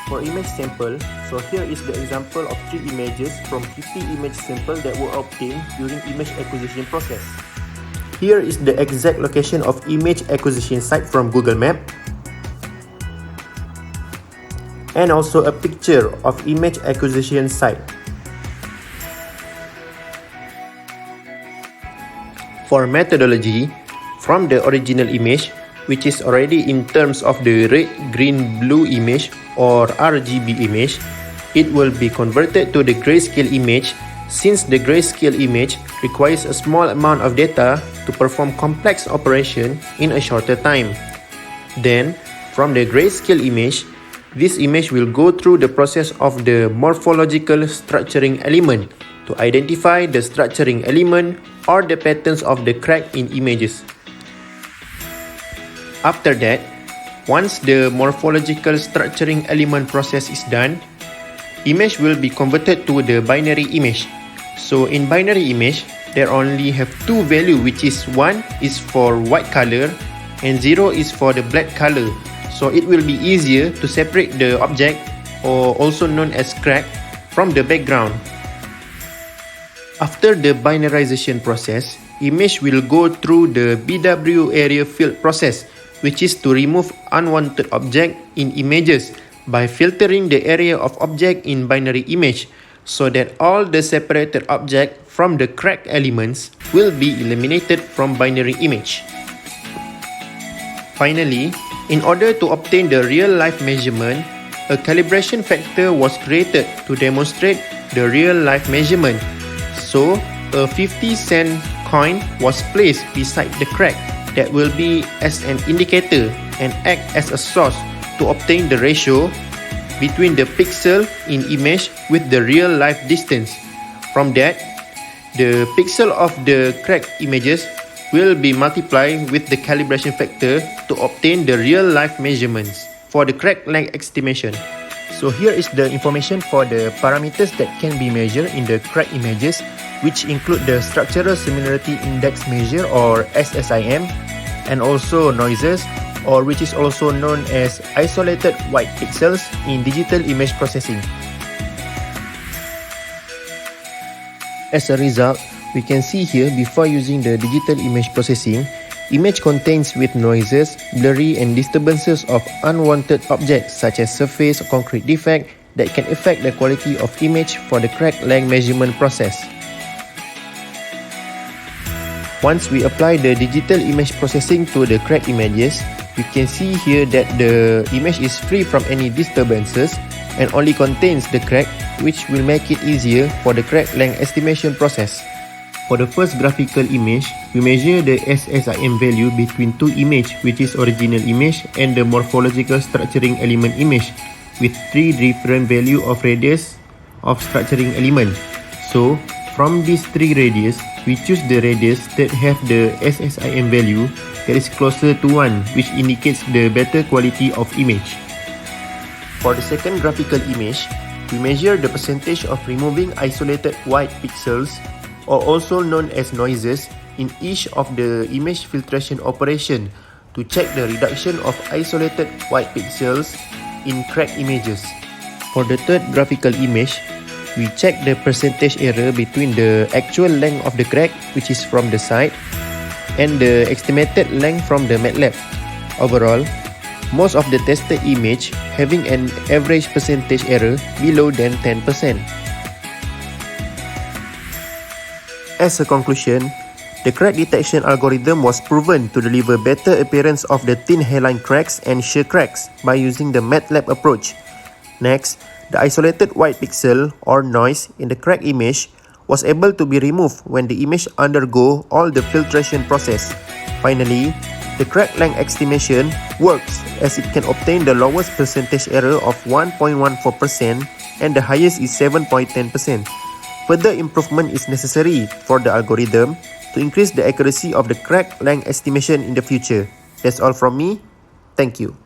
For image sample, so here is the example of 3 images from 50 image sample that were obtained during image acquisition process. Here is the exact location of image acquisition site from Google Map, and also a picture of image acquisition site. For methodology, from the original image, which is already in terms of the red, green, blue image or RGB image, it will be converted to the grayscale image since the grayscale image requires a small amount of data to perform complex operation in a shorter time. Then, from the grayscale image, this image will go through the process of the morphological structuring element to identify the structuring element or the patterns of the crack in images. After that, once the morphological structuring element process is done, image will be converted to the binary image. So in binary image, there only have 2 values, which is 1 is for white color and 0 is for the black color. So it will be easier to separate the object, or also known as crack, from the background. After the binarization process, image will go through the BW area field process, which is to remove unwanted object in images by filtering the area of object in binary image so that all the separated object from the cracked elements will be eliminated from binary image. Finally, in order to obtain the real-life measurement, a calibration factor was created to demonstrate the real-life measurement. So, a 50-cent coin was placed beside the crack that will be as an indicator and act as a source to obtain the ratio between the pixel in image with the real life distance. From that, the pixel of the cracked images will be multiplied with the calibration factor to obtain the real life measurements for the crack length estimation. So here is the information for the parameters that can be measured in the crack images, which include the Structural Similarity Index measure or SSIM, and also noises, or which is also known as isolated white pixels in digital image processing. As a result, we can see here before using the digital image processing, image contains with noises, blurry and disturbances of unwanted objects such as surface or concrete defect that can affect the quality of image for the crack length measurement process. Once we apply the digital image processing to the crack images, you can see here that the image is free from any disturbances and only contains the crack, which will make it easier for the crack length estimation process. For the first graphical image, we measure the SSIM value between 2 images, which is original image and the morphological structuring element image, with 3 different value of radius of structuring element. So, from these 3 radius, we choose the radius that have the SSIM value that is closer to 1, which indicates the better quality of image. For the second graphical image, we measure the percentage of removing isolated white pixels, or also known as noises, in each of the image filtration operation to check the reduction of isolated white pixels in cracked images. For the third graphical image, we check the percentage error between the actual length of the crack, which is from the side, and the estimated length from the MATLAB. Overall, most of the tested image having an average percentage error below than 10%. As a conclusion, the crack detection algorithm was proven to deliver better appearance of the thin hairline cracks and shear cracks by using the MATLAB approach. Next, the isolated white pixel or noise in the crack image was able to be removed when the image undergo all the filtration process. Finally, the crack length estimation works as it can obtain the lowest percentage error of 1.14% and the highest is 7.10%. Further improvement is necessary for the algorithm to increase the accuracy of the crack length estimation in the future. That's all from me. Thank you.